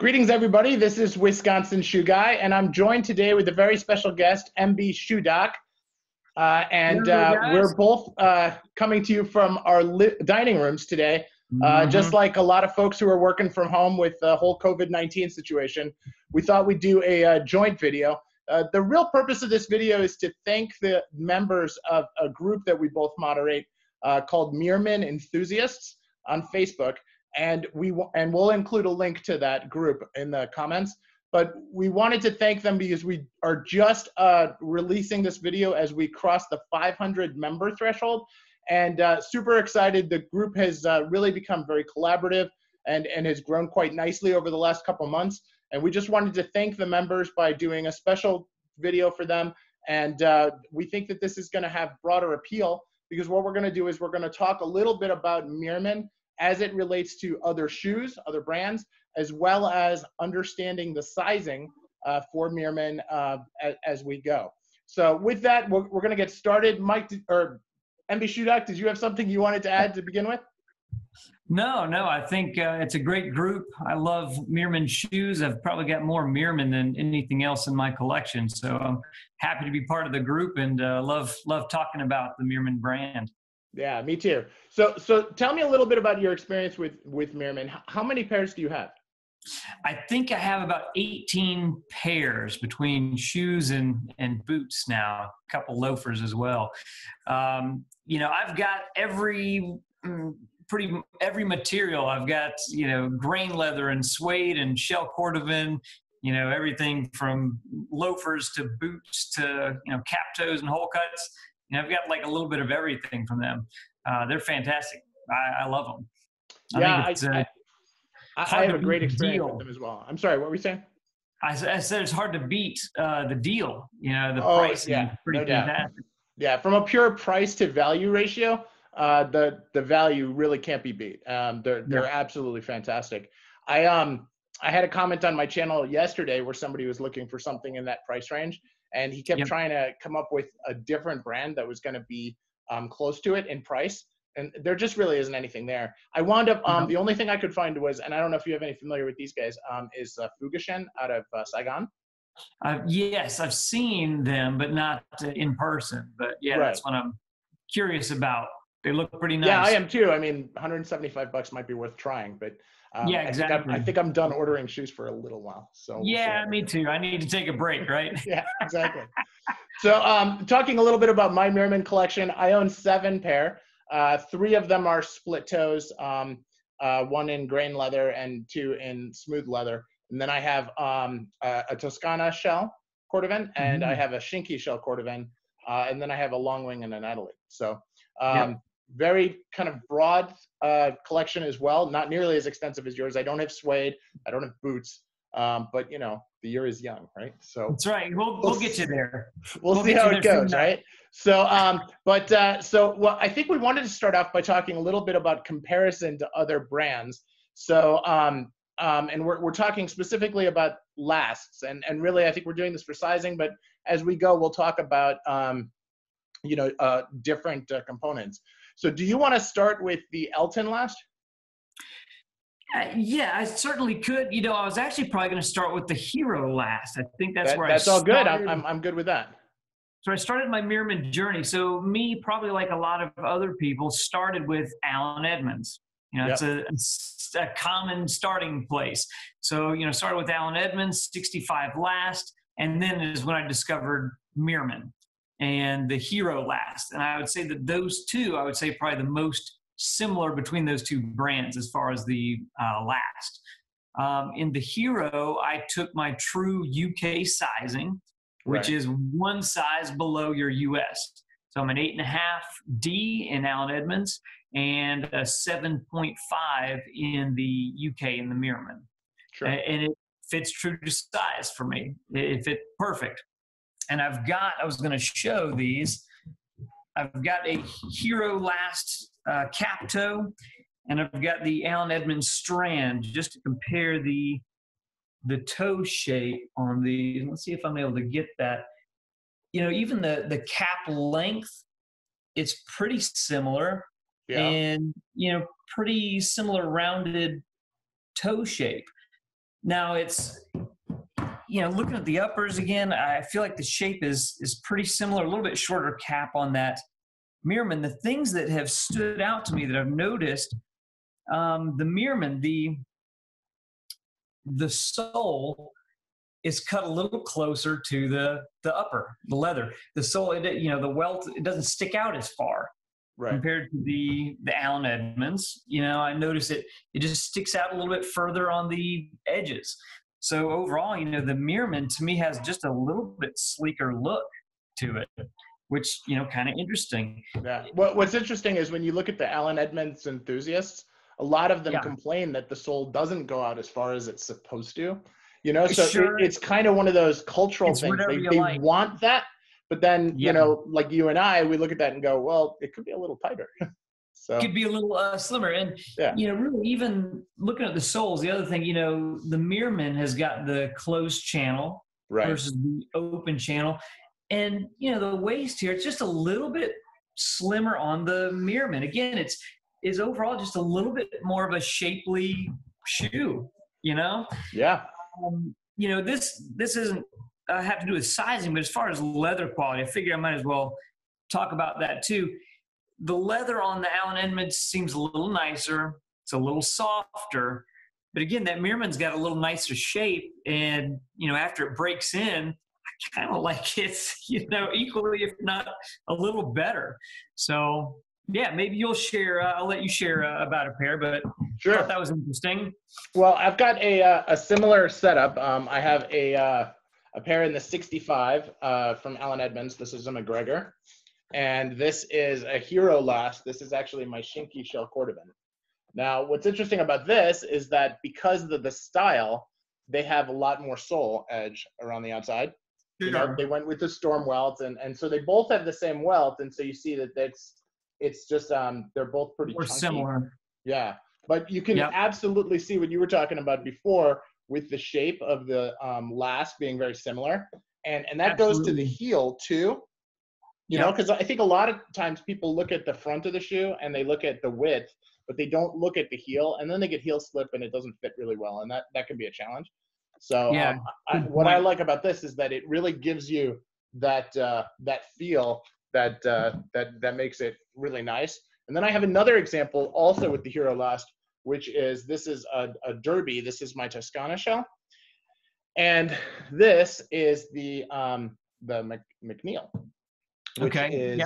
Greetings, everybody. This is Wisconsin Shoe Guy, and I'm joined today with a very special guest, MB Shoedoc. Hello, We're guys. both coming to you from our dining rooms today. Just like a lot of folks who are working from home with the whole COVID-19 situation, we thought we'd do a joint video. The real purpose of this video is to thank the members of a group that we both moderate called Meermin Enthusiasts on Facebook. And we'll include a link to that group in the comments. But we wanted to thank them because we are just releasing this video as we cross the 500 member threshold. And super excited. The group has really become very collaborative and has grown quite nicely over the last couple months. And we just wanted to thank the members by doing a special video for them. And we think that this is going to have broader appeal because what we're going to do is we're going to talk a little bit about Meermin as it relates to other shoes, other brands, as well as understanding the sizing for Meermin as we go. So with that, we're going to get started. Mike, or MB Shoedoc, did you have something you wanted to add to begin with? No, I think it's a great group. I love Meermin shoes. I've probably got more Meermin than anything else in my collection. So I'm happy to be part of the group and love talking about the Meermin brand. Yeah, me too. So tell me a little bit about your experience with Meermin. How many pairs do you have? I think I have about 18 pairs between shoes and boots now, a couple loafers as well. I've got every material. I've got, grain leather and suede and shell cordovan, everything from loafers to boots to, cap toes and hole cuts. I've got like a little bit of everything from them. They're fantastic. I love them. I have a great experience with them as well. I'm sorry, what were you saying? I said it's hard to beat the deal. The price is pretty fantastic. Yeah, from a pure price to value ratio, the value really can't be beat. They're absolutely fantastic. I had a comment on my channel yesterday where somebody was looking for something in that price range, and he kept trying to come up with a different brand that was going to be close to it in price. And there just really isn't anything there. I wound up, the only thing I could find was, and I don't know if you have any familiar with these guys, is Fugashen out of Saigon. Yes, I've seen them, but not in person. But that's what I'm curious about. They look pretty nice. Yeah, I am too. I mean, $175 might be worth trying, but exactly. I think I'm done ordering shoes for a little while. So me too. I need to take a break, right? Yeah, exactly. So talking a little bit about my Merman collection, I own 7 pair. 3 of them are split toes, 1 in grain leather and 2 in smooth leather. And then I have a Toscana shell cordovan, and I have a Shinky shell cordovan, and then I have a long wing and an Adelaide. So very kind of broad collection as well, not nearly as expensive as yours. I don't have suede, I don't have boots, but the year is young, right? So that's right. We'll get you there. We'll see how it goes, right? So, I think we wanted to start off by talking a little bit about comparison to other brands. So, and we're talking specifically about lasts, and really I think we're doing this for sizing, but as we go, we'll talk about different components. So, do you want to start with the Elton last? I certainly could. I was actually probably going to start with the Hero last. I think that's where that's all good. I'm good with that. So I started my Meermin journey. So me, probably like a lot of other people, started with Allen Edmonds. It's a common starting place. So, started with Allen Edmonds, 65 last, and then is when I discovered Meermin and the Hero last. And I would say that those two, probably the most similar between those two brands as far as the last. In the Hero, I took my true UK sizing, which is 1 size below your US. So I'm an 8.5D in Allen Edmonds and a 7.5 in the UK in the Meermin. Sure. And it fits true to size for me. It fit perfect. And I was going to show these. I've got a Hero last cap toe, and I've got the Allen Edmonds strand just to compare the toe shape on these. Let's see if I'm able to get that. Even the cap length, it's pretty similar. Yeah. And, pretty similar rounded toe shape. Now it's, looking at the uppers again, I feel like the shape is pretty similar, a little bit shorter cap on that Meermin. The things that have stood out to me that I've noticed, the Meermin, the sole is cut a little closer to the upper, the leather. The sole, the welt, it doesn't stick out as far compared to the Allen Edmonds. I notice it just sticks out a little bit further on the edges. So overall, the Meermin to me has just a little bit sleeker look to it, which, kind of interesting. Yeah. What's interesting is when you look at the Allen Edmonds enthusiasts, a lot of them complain that the sole doesn't go out as far as it's supposed to. So sure. it's kind of one of those cultural things. They like. want that, but then, like you and I, we look at that and go, well, it could be a little tighter. So it could be a little slimmer. And, really even looking at the soles, the other thing, the Meermin has got the closed channel versus the open channel. And, the waist here, it's just a little bit slimmer on the Meermin. Again, it's overall just a little bit more of a shapely shoe, Yeah. This doesn't have to do with sizing, but as far as leather quality, I figure I might as well talk about that too. The leather on the Allen Edmonds seems a little nicer. It's a little softer. But again, that Meerman's got a little nicer shape. And, after it breaks in, I kind of like it, equally, if not a little better. So, yeah, maybe you'll share. I'll let you share about a pair, but sure. I thought that was interesting. Well, I've got a similar setup. I have a pair in the 65 from Allen Edmonds. This is a McGregor. And this is a Hero Last. This is actually my Shinky Shell Cordovan. Now, what's interesting about this is that because of the style, they have a lot more sole edge around the outside. Sure. They went with the storm welt, and so they both have the same welt, and so you see that it's just they're both pretty chunky. Similar. Yeah, but you can absolutely see what you were talking about before with the shape of the last being very similar, and that goes to the heel too. Because I think a lot of times people look at the front of the shoe and they look at the width, but they don't look at the heel, and then they get heel slip and it doesn't fit really well, and that can be a challenge. So what I like about this is that it really gives you that feel that makes it really nice. And then I have another example also with the Hero Last, which is this is a Derby. This is my Toscana shell, and this is the McNeil. Which is,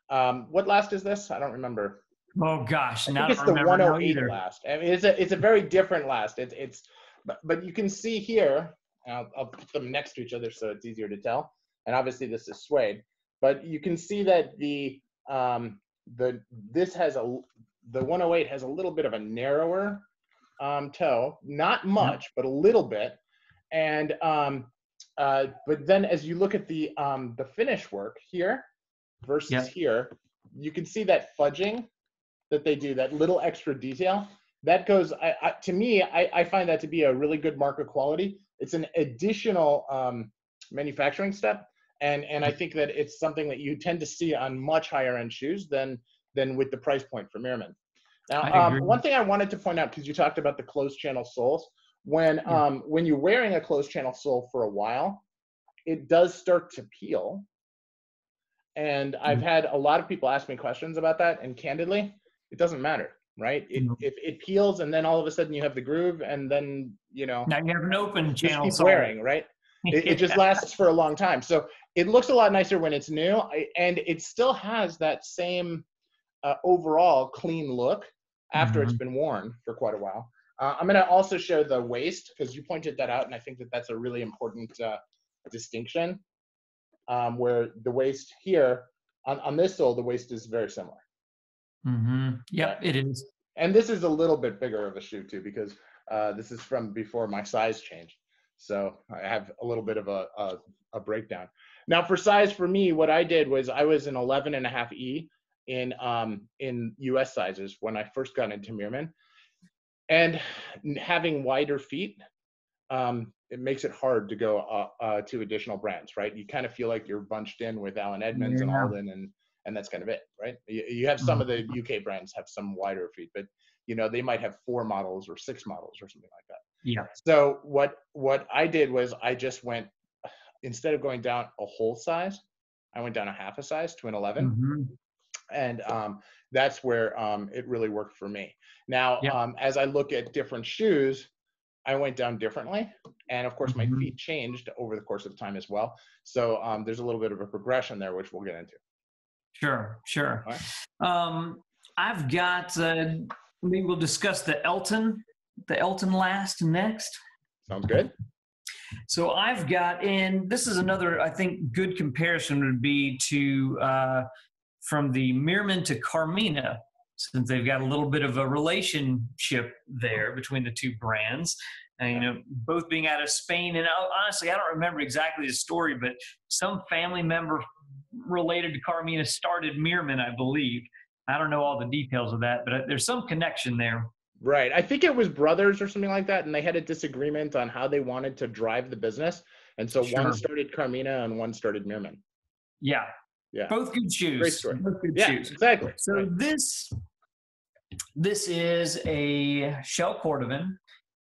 what last is this? I don't remember. Oh gosh, I think it's the 108 last. I mean, it's a very different last. But you can see here. I'll put them next to each other so it's easier to tell. And obviously this is suede, but you can see that the 108 has a little bit of a narrower toe, not much, but a little bit, and but then as you look at the finish work here versus here, you can see that fudging that they do, that little extra detail. That goes, to me, I find that to be a really good mark of quality. It's an additional manufacturing step, and I think that it's something that you tend to see on much higher end shoes than with the price point for Meermin. Now, one thing I wanted to point out, because you talked about the closed channel soles, when you're wearing a closed channel sole for a while, it does start to peel. And I've had a lot of people ask me questions about that, and candidly, it doesn't matter, right? If it peels, and then all of a sudden you have the groove, and then now you have an open channel keep wearing, right? It just lasts for a long time. So it looks a lot nicer when it's new, and it still has that same overall clean look after it's been worn for quite a while. I'm going to also show the waist, because you pointed that out, and I think that that's a really important distinction, where the waist here, on this sole, the waist is very similar. Yeah, it is. And this is a little bit bigger of a shoe, too, because this is from before my size change. So I have a little bit of a breakdown. Now, for size, for me, what I did was I was an 11.5E in US sizes when I first got into Meermin. And having wider feet, it makes it hard to go to additional brands, right? You kind of feel like you're bunched in with Allen Edmonds and Alden, and that's kind of it, right? You have some of the UK brands have some wider feet, but they might have 4 models or 6 models or something like that. Yeah. So what I did was I just went, instead of going down a whole size, I went down a half a size to an 11. Mm-hmm. And that's where it really worked for me. Now, Yep. as I look at different shoes, I went down differently. And of course, my Mm-hmm. feet changed over the course of time as well. So there's a little bit of a progression there, which we'll get into. Sure, sure. All right. I've got, maybe we'll discuss the Elton last next. Sounds good. So I've got, and this is another, I think, good comparison would be to, from the Meermin to Carmina, since they've got a little bit of a relationship there between the two brands. And, you know, both being out of Spain. And honestly, I don't remember exactly the story, but some family member related to Carmina started Meermin, I believe. I don't know all the details of that, but there's some connection there. Right. I think it was brothers or something like that, and they had a disagreement on how they wanted to drive the business. And so one started Carmina and one started Meermin. Yeah. Yeah. Both good shoes. Great story. Both good yeah, shoes. Exactly. So right. this is a shell cordovan,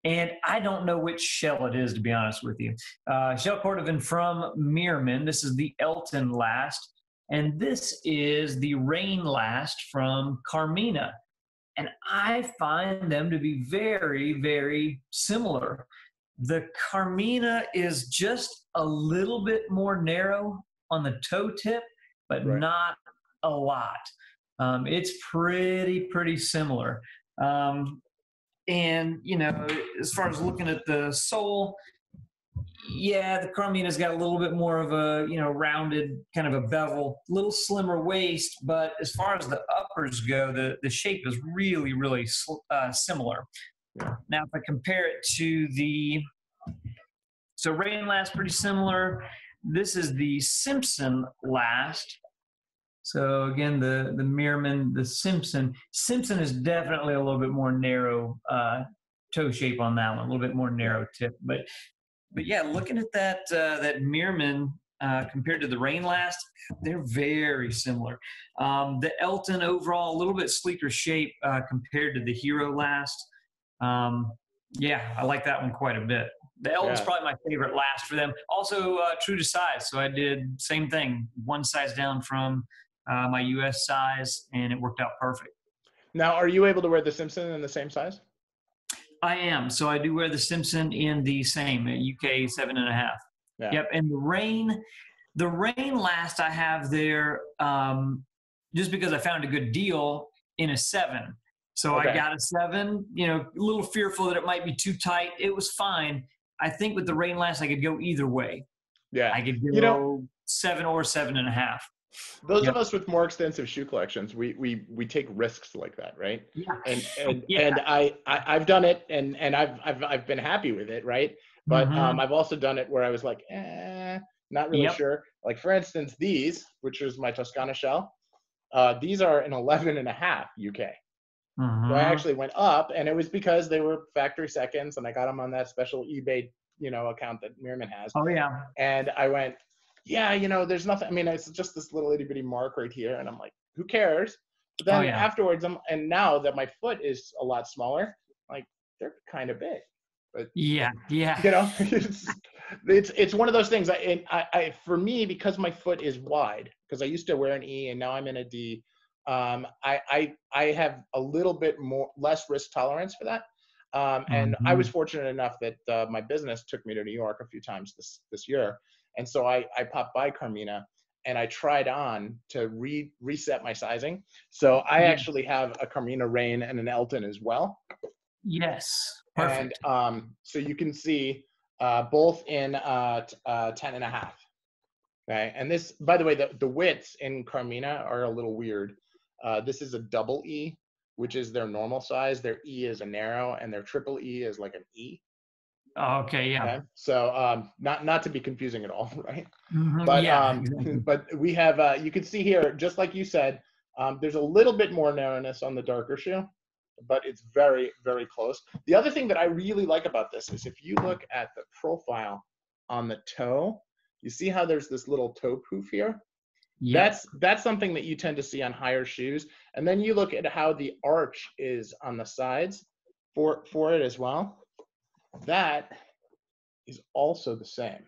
and I don't know which shell it is, to be honest with you. Shell cordovan from Meermin. This is the Elton last, and this is the Rain last from Carmina. And I find them to be very, very similar. The Carmina is just a little bit more narrow on the toe tip, but not a lot. It's pretty similar. And, you know, as far as looking at the sole, yeah, the Carmina's got a little bit more of a, you know, rounded kind of a bevel, little slimmer waist. But as far as the uppers go, the shape is really, really similar. Yeah. Now, if I compare it to so Rain Last, pretty similar. This is the Simpson Last. So again, the Meermin, the Simpson. Simpson is definitely a little bit more narrow toe shape on that one, a little bit more narrow tip. But yeah, looking at that Meermin compared to the Rain Last, they're very similar. The Elton overall, a little bit sleeker shape compared to the Hero Last. Yeah, I like that one quite a bit. The Elton's probably my favorite last for them. Also true to size. So I did same thing, one size down from my US size, and it worked out perfect. Now, are you able to wear the Simpson in the same size? I am. So I do wear the Simpson in the same UK 7.5. Yeah. Yep. And the Rain Last I have there just because I found a good deal in a 7. So I got a 7, you know, a little fearful that it might be too tight. It was fine. I think with the Rain Last, I could go either way. Yeah. I could go 7 or 7.5. Those of us with more extensive shoe collections, we take risks like that, right? Yeah. And I've done it, and I've been happy with it, right? But I've also done it where I was like, not really sure. Like for instance, these, which is my Toscana shell, these are an 11.5 UK. So I actually went up, and it was because they were factory seconds, and I got them on that special eBay, you know, account that Meermin has. Oh yeah. And I went, yeah, you know, there's nothing. I mean, it's just this little itty bitty mark right here, and I'm like, who cares? But then afterwards, and now that my foot is a lot smaller, like they're kind of big. But yeah, you know, it's one of those things. I for me, because my foot is wide, because I used to wear an E and now I'm in a D. I have a little bit less risk tolerance for that. And I was fortunate enough that my business took me to New York a few times this year. And so I popped by Carmina and I tried on to reset my sizing. So I actually have a Carmina Rain and an Elton as well. Yes. Perfect. And so you can see both in 10.5. Okay. And this, by the way, the widths in Carmina are a little weird. This is a double E, which is their normal size. Their E is a narrow, and their triple E is like an E. Oh, okay, yeah. Okay? So not to be confusing at all, right? But exactly. But we have you can see here, just like you said, there's a little bit more narrowness on the darker shoe, but it's very, very close. The other thing that I really like about this is if you look at the profile on the toe, you see how there's this little toe poof here? Yep. That's something that you tend to see on higher shoes. And then you look at how the arch is on the sides for it as well. that is also the same.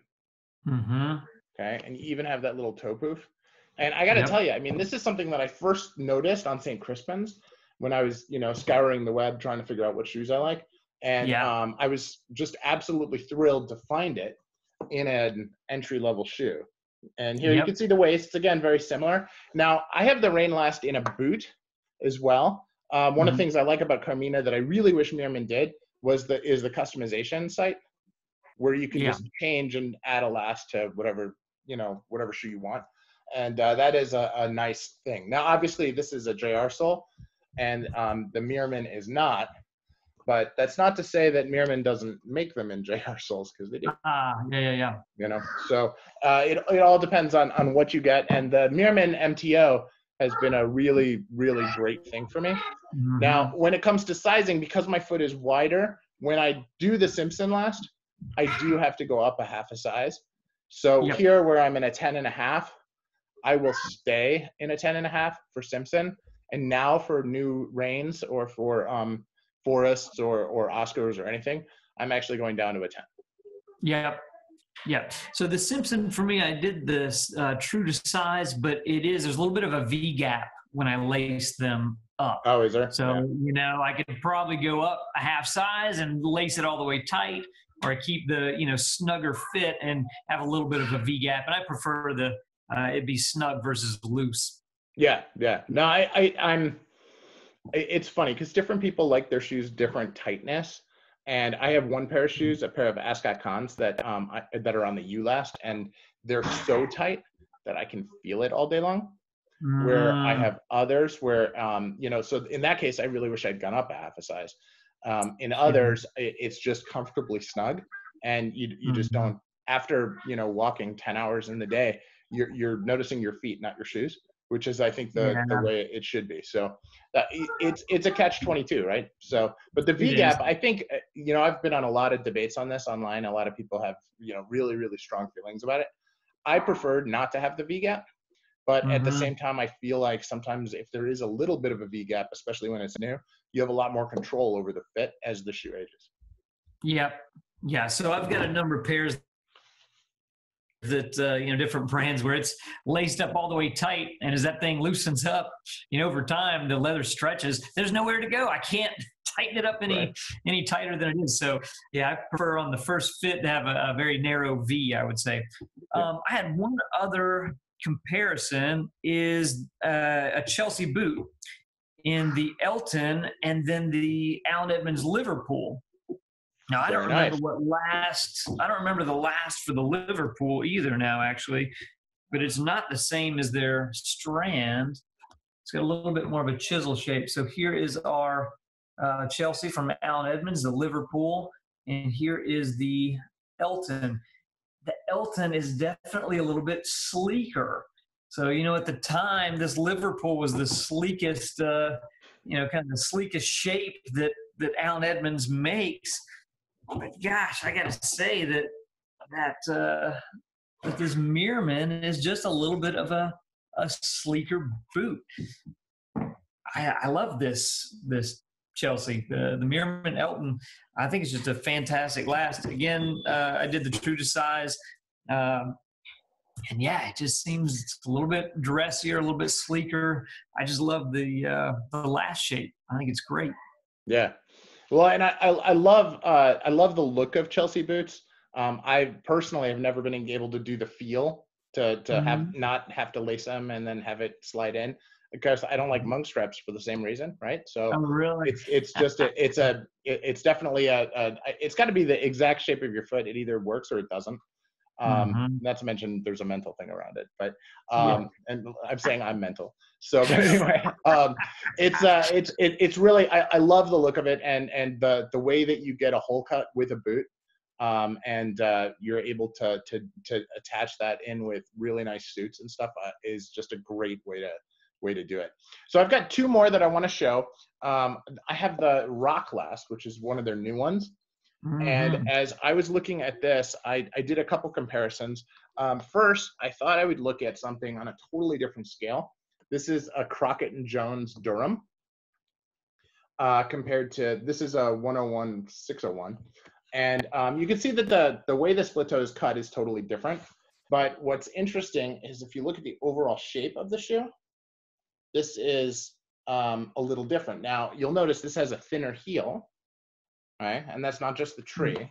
Mm-hmm. Okay, and you even have that little toe poof. And I got to Yep. tell you, I mean, this is something that I first noticed on St. Crispin's when I was, scouring the web trying to figure out what shoes I like. And Yeah. I was just absolutely thrilled to find it in an entry-level shoe. And here you Yep. can see the waists, again, very similar. Now, I have the Rain Last in a boot as well. One of the things I like about Carmina that I really wish Meermin did is the customization site, where you can Yeah. just change and add a last to whatever shoe you want. And that is a nice thing. Now, obviously, this is a JR sole, and the Meermin is not. But that's not to say that Meermin doesn't make them in JR soles, because they do. Yeah. So it all depends on what you get. And the Meermin MTO has been a really, really great thing for me. Mm-hmm. Now, when it comes to sizing, because my foot is wider, when I do the Simpson last, I do have to go up a half a size. So here, where I'm in a 10.5, I will stay in a 10.5 for Simpson. And now for new Reigns or for Forests or Oscars or anything, I'm actually going down to a 10. Yeah. So the Simpson, for me, I did this true to size, but there's a little bit of a V gap when I lace them up. Oh, is there? So, I could probably go up a half size and lace it all the way tight, or I keep the, snugger fit and have a little bit of a V gap. And I prefer it be snug versus loose. Yeah. No, I'm. It's funny because different people like their shoes different tightness, and I have one pair of shoes, a pair of Ascot Cons that are on the U last, and they're so tight that I can feel it all day long. Where I have others where so in that case I really wish I'd gone up a half a size. In others, it's just comfortably snug, and you just don't, after walking 10 hours in the day, you're noticing your feet, not your shoes, which is, I think, the way it should be. So it's a catch-22, right? So, but the V gap, I think, I've been on a lot of debates on this online. A lot of people have really, really strong feelings about it. I prefer not to have the V gap. But at the same time, I feel like sometimes if there is a little bit of a V gap, especially when it's new, you have a lot more control over the fit as the shoe ages. Yep. Yeah. So I've got a number of pairs that, different brands where it's laced up all the way tight. And as that thing loosens up, over time, the leather stretches. There's nowhere to go. I can't tighten it up any tighter than it is. So, yeah, I prefer on the first fit to have a very narrow V, I would say. I had one other comparison is a Chelsea boot in the Elton and then the Allen Edmonds Liverpool. Now, I don't remember I don't remember the last for the Liverpool either now, actually, but it's not the same as their Strand. It's got a little bit more of a chisel shape. So here is our Chelsea from Allen Edmonds, the Liverpool, and here is the Elton. The Elton is definitely a little bit sleeker. So, at the time, this Liverpool was the sleekest, kind of the sleekest shape that Allen Edmonds makes. But gosh, I got to say that this Meermin is just a little bit of a sleeker boot. I love this Chelsea. The Meermin Elton, I think it's just a fantastic last. Again, I did the true to size. And yeah, it just seems a little bit dressier, a little bit sleeker. I just love the last shape. I think it's great. Yeah. Well, and I love the look of Chelsea boots. I personally have never been able to do the feel to have not have to lace them and then have it slide in, because I don't like monk straps for the same reason, right? So really? it's definitely it's got to be the exact shape of your foot. It either works or it doesn't. Not to mention there's a mental thing around it, but and I'm saying I'm mental. So, but anyway, it's really, I love the look of it, and the way that you get a hole cut with a boot, and you're able to attach that in with really nice suits and stuff, is just a great way to do it. So I've got two more that I want to show. I have the Rock Last, which is one of their new ones. And as I was looking at this, I did a couple comparisons. First, I thought I would look at something on a totally different scale. This is a Crockett & Jones Durham, compared to, this is a 101-601. And you can see that the way the split toe is cut is totally different. But what's interesting is if you look at the overall shape of the shoe, this is a little different. Now, you'll notice this has a thinner heel, right? And that's not just the tree.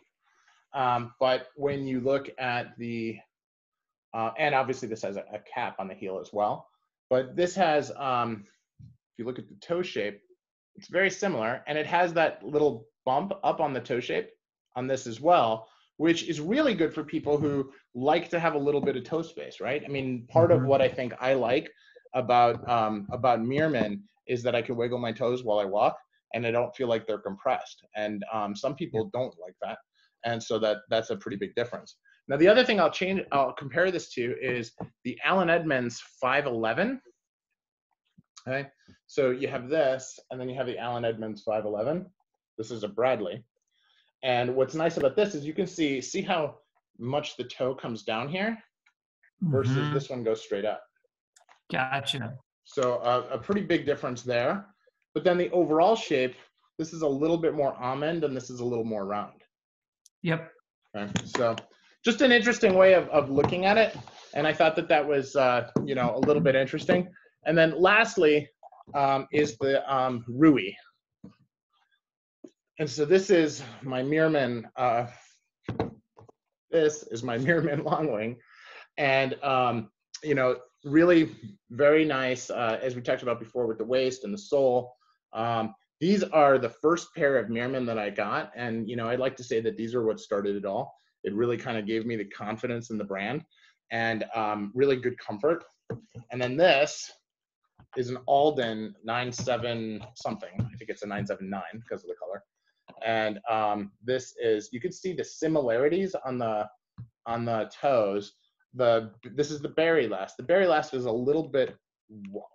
But when you look at the, and obviously this has a cap on the heel as well. But this has, if you look at the toe shape, it's very similar. And it has that little bump up on the toe shape on this as well, which is really good for people who like to have a little bit of toe space, right? I mean, part of what I think I like about Meermin is that I can wiggle my toes while I walk and I don't feel like they're compressed. And some people don't like that. And so that's a pretty big difference. Now, the other thing I'll compare this to is the Allen Edmonds 511. Okay, so you have this, and then you have the Allen Edmonds 511. This is a Bradley. And what's nice about this is you can see how much the toe comes down here versus this one goes straight up. Gotcha. So a pretty big difference there. But then the overall shape, this is a little bit more almond and this is a little more round. Yep. Okay, so just an interesting way of looking at it. And I thought that was, you know, a little bit interesting. And then lastly is the Rui. And so this is my Meermin, this is my Meermin long wing. And, you know, really very nice, as we talked about before with the waist and the sole. These are the first pair of Meermin that I got. And, you know, I'd like to say that these are what started it all. It really kind of gave me the confidence in the brand and really good comfort. And then this is an Alden 97 something. I think it's a 979 because of the color. And this is, you can see the similarities on the toes. This is the Berry Last. The Berry Last is a little bit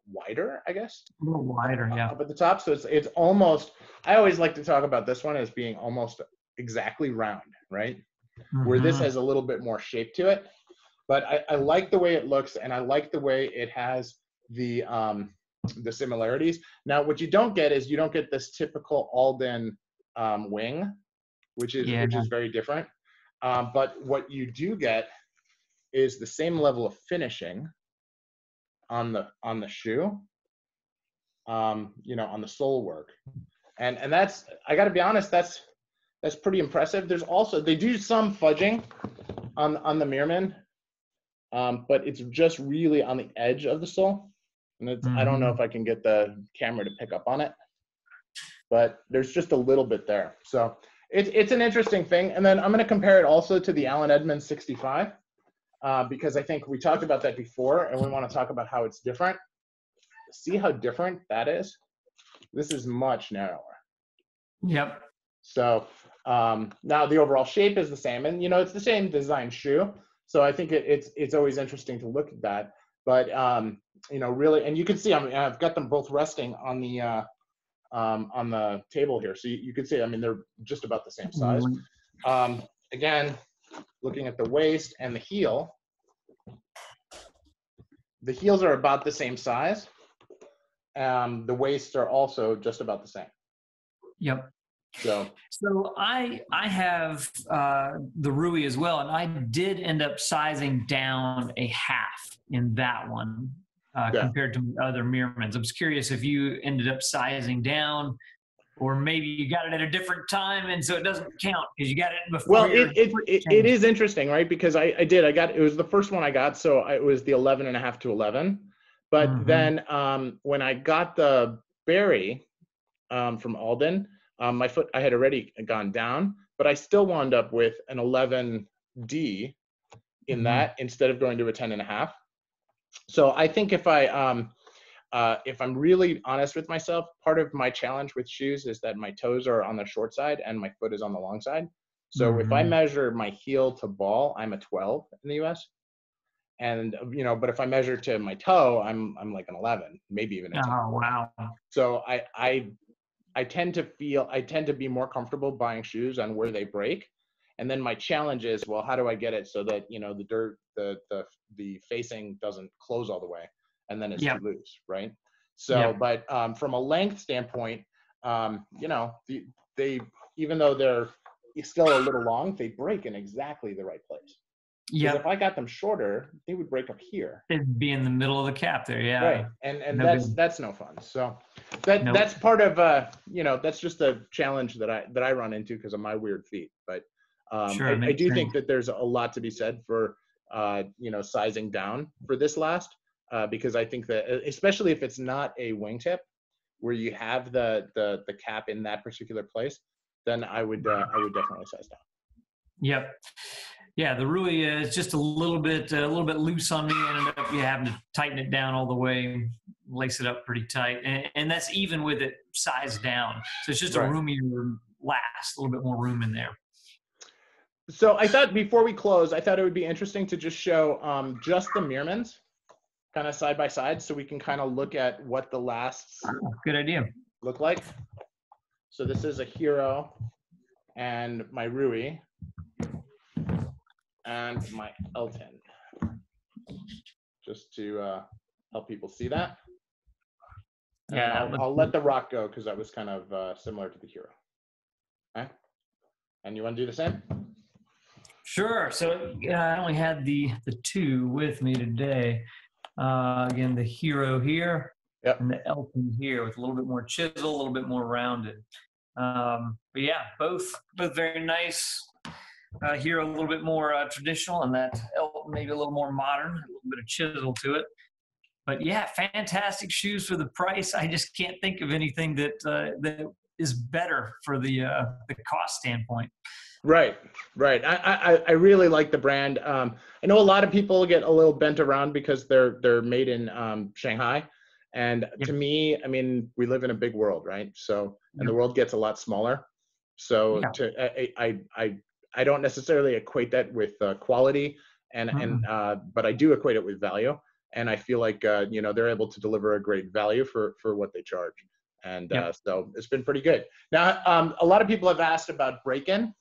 wider, I guess. A little wider, yeah. Up at the top, so it's almost. I always like to talk about this one as being almost exactly round, right? Where this has a little bit more shape to it. But I like the way it looks, and I like the way it has the similarities. Now, what you don't get is you don't get this typical Alden wing, which is very different. But what you do get is the same level of finishing on the shoe, you know, on the sole work, and that's, I got to be honest, that's pretty impressive. There's also, they do some fudging on the Meermin, but it's just really on the edge of the sole, and it's, I don't know if I can get the camera to pick up on it, but there's just a little bit there. So it's an interesting thing. And then I'm going to compare it also to the Allen Edmonds 65. Because I think we talked about that before, and we want to talk about how it's different. See how different that is? This is much narrower. Yep. So now the overall shape is the same, and you know, it's the same design shoe. So I think it's always interesting to look at that. But you know, really, and you can see, I mean, I've got them both resting on the table here, so you can see, I mean, they're just about the same size. Again, looking at the waist and the heel, the heels are about the same size. The waists are also just about the same. Yep. So I have the Rui as well, and I did end up sizing down a half in that one compared to other Meermans. I was curious if you ended up sizing down, or maybe you got it at a different time, and so it doesn't count because you got it before. Well, it is interesting, right? Because I got, it was the first one I got, so it was the 11.5 to 11. But then when I got the Berry from Alden, my foot, I had already gone down, but I still wound up with an 11D in that instead of going to a 10.5. So I think if I'm really honest with myself, part of my challenge with shoes is that my toes are on the short side and my foot is on the long side. So if I measure my heel to ball, I'm a 12 in the US. And, you know, but if I measure to my toe, I'm like an 11, maybe even a 10. Oh, wow. So I tend to be more comfortable buying shoes on where they break. And then my challenge is, well, how do I get it so that, you know, the facing doesn't close all the way, and then it's too loose, right? So, but from a length standpoint, you know, they even though they're still a little long, they break in exactly the right place. Because Yeah. if I got them shorter, they would break up here. It'd be in the middle of the cap there, yeah. Right, and No that's no fun. So that's part of that's just a challenge that I run into because of my weird feet. But Sure, I do sense. think that there's a lot to be said for sizing down for this last because I think that especially if it's not a wingtip where you have the cap in that particular place, then I would definitely size down. Yep. Yeah, the Rui is just a little bit loose on me. I ended up having to tighten it down all the way, lace it up pretty tight, and that's even with it sized down. So it's just a roomier last, a little bit more room in there. So I thought before we close, I thought it would be interesting to just show just the Meermins kind of side by side, so we can kind of look at what the lasts. Good idea. Look like. So this is a Hero, and my Rui. And my Alden, just to help people see that. And yeah, I'll let the rock go because that was kind of similar to the Hero. Okay, and you want to do the same? Sure. So I only had the two with me today. Again, the Hero here, yep, and the Alden here with a little bit more chisel, a little bit more rounded. But yeah, both very nice. Here a little bit more traditional, and that maybe a little more modern, a little bit of chisel to it. But yeah, fantastic shoes for the price. I just can't think of anything that is better for the cost standpoint. Right. I really like the brand. I know a lot of people get a little bent around because they're made in Shanghai, and to me, I mean, we live in a big world, right? So, and the world gets a lot smaller. So I don't necessarily equate that with quality, but I do equate it with value. And I feel like they're able to deliver a great value for what they charge, and so it's been pretty good. Now, a lot of people have asked about break-in.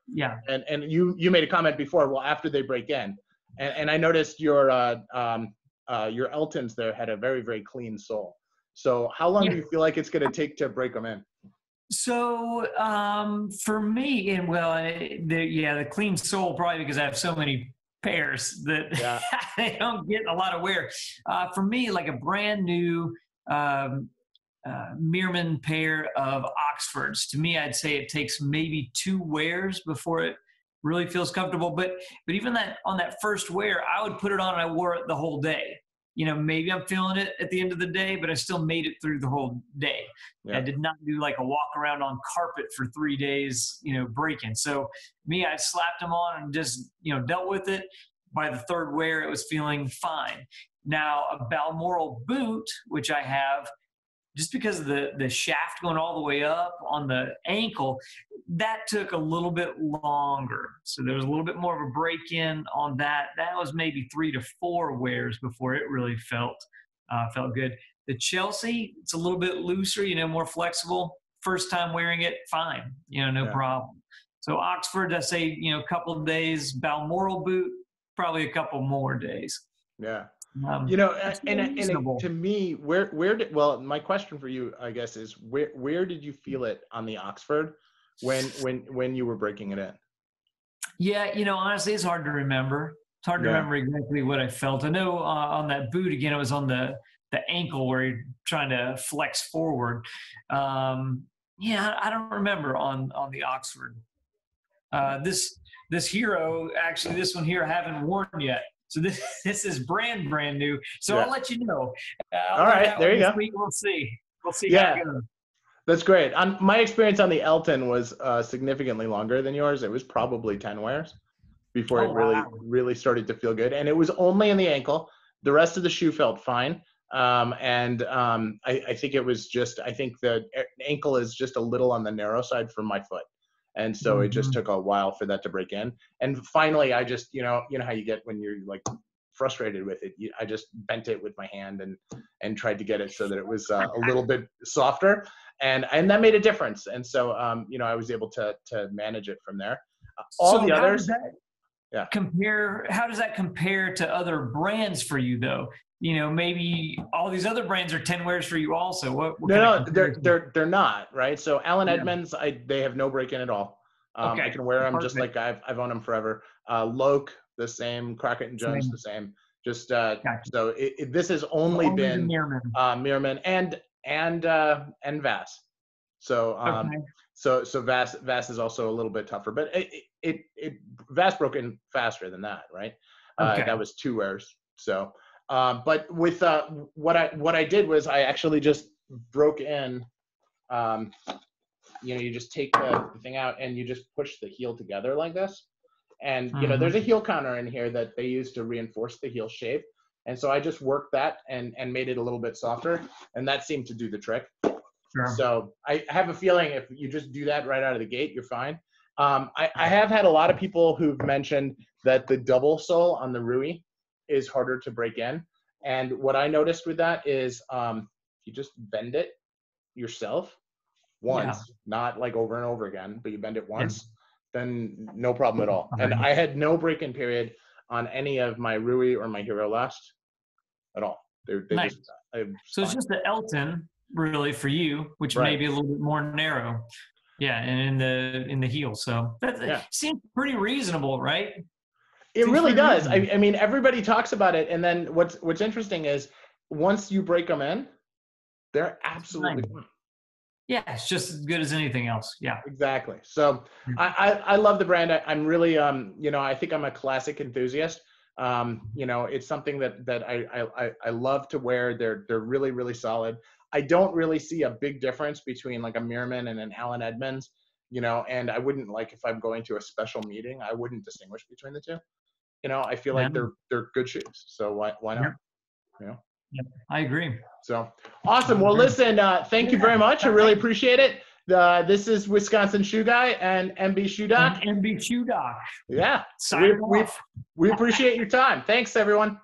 Yeah. And you made a comment before. Well, after they break in, and I noticed your Eltons there had a very, very clean sole. So how long do you feel like it's going to take to break them in? So for me, and the clean sole, probably because I have so many pairs that they don't get a lot of wear. For me, like a brand new Meermin pair of Oxfords, to me, I'd say it takes maybe 2 wears before it really feels comfortable. But even that on that first wear, I would put it on and I wore it the whole day. Maybe I'm feeling it at the end of the day, but I still made it through the whole day. Yeah. I did not do like a walk around on carpet for 3 days, breaking. So me, I slapped them on and just, dealt with it. By the 3rd wear, it was feeling fine. Now, a Balmoral boot, which I have, just because of the shaft going all the way up on the ankle, that took a little bit longer. So there was a little bit more of a break-in on that. That was maybe 3 to 4 wears before it really felt good. The Chelsea, it's a little bit looser, more flexible. First time wearing it, fine, no problem. So Oxford, I say, a couple of days. Balmoral boot, probably a couple more days. Yeah. And to me, my question for you, I guess, is where did you feel it on the Oxford when you were breaking it in? Yeah, honestly, it's hard to remember. It's hard to remember exactly what I felt. I know on that boot, again, it was on the ankle where you're trying to flex forward. I don't remember on the Oxford. This Hero, actually, this one here I haven't worn yet. So this is brand new. So I'll let you know. All right, there you go. We'll see. We'll see how it goes. That's great. My experience on the Elton was significantly longer than yours. It was probably 10 wears before it really started to feel good. And it was only in the ankle. The rest of the shoe felt fine. I think it was I think the ankle is just a little on the narrow side for my foot. And so it just took a while for that to break in. And finally, I just, you know how you get when you're like frustrated with it. I just bent it with my hand and tried to get it so that it was a little bit softer. And that made a difference. And so, I was able to manage it from there. All the others. How does that compare to other brands for you though? Maybe all these other brands are 10 wears for you also. What No, they're not, right? So Allen Edmonds, they have no break-in at all. Okay. I can wear them just Perfect. like I've owned them forever. Loke, the same. Crockett and Jones, the same. Just Gotcha. so this has only been Meermin. Meermin and Vass. So Okay. so Vass is also a little bit tougher, but Vass broke in faster than that, right? Okay. That was 2 wears. So but with what I did was I actually just broke in. You just take the thing out and you just push the heel together like this. And, there's a heel counter in here that they use to reinforce the heel shape. And so I just worked that and made it a little bit softer. And that seemed to do the trick. Sure. So I have a feeling if you just do that right out of the gate, you're fine. I have had a lot of people who've mentioned that the double sole on the Rui is harder to break in. And what I noticed with that is you just bend it yourself once, not like over and over again, but you bend it once, then no problem at all. And I had no break-in period on any of my Rui or my Hero Last at all. They nice. just, so it's just the Elton really for you, which may be a little bit more narrow. Yeah, and in the heel. So that seems pretty reasonable, right? It really does. I mean, everybody talks about it, and then what's interesting is once you break them in, they're absolutely fine. Yeah, it's just as good as anything else. Yeah, exactly. So I love the brand. I'm really I think I'm a classic enthusiast. It's something that I love to wear. They're really, really solid. I don't really see a big difference between like a Meermin and an Allen Edmonds, and I wouldn't, like, if I'm going to a special meeting, I wouldn't distinguish between the two. I feel like they're good shoes. So why not? Yeah, I agree. So awesome. Well, listen, thank you very much. I really appreciate it. This is Wisconsin Shoe Guy and MB Shoedoc. MB Shoedoc. Yeah. Sign off. We appreciate your time. Thanks, everyone.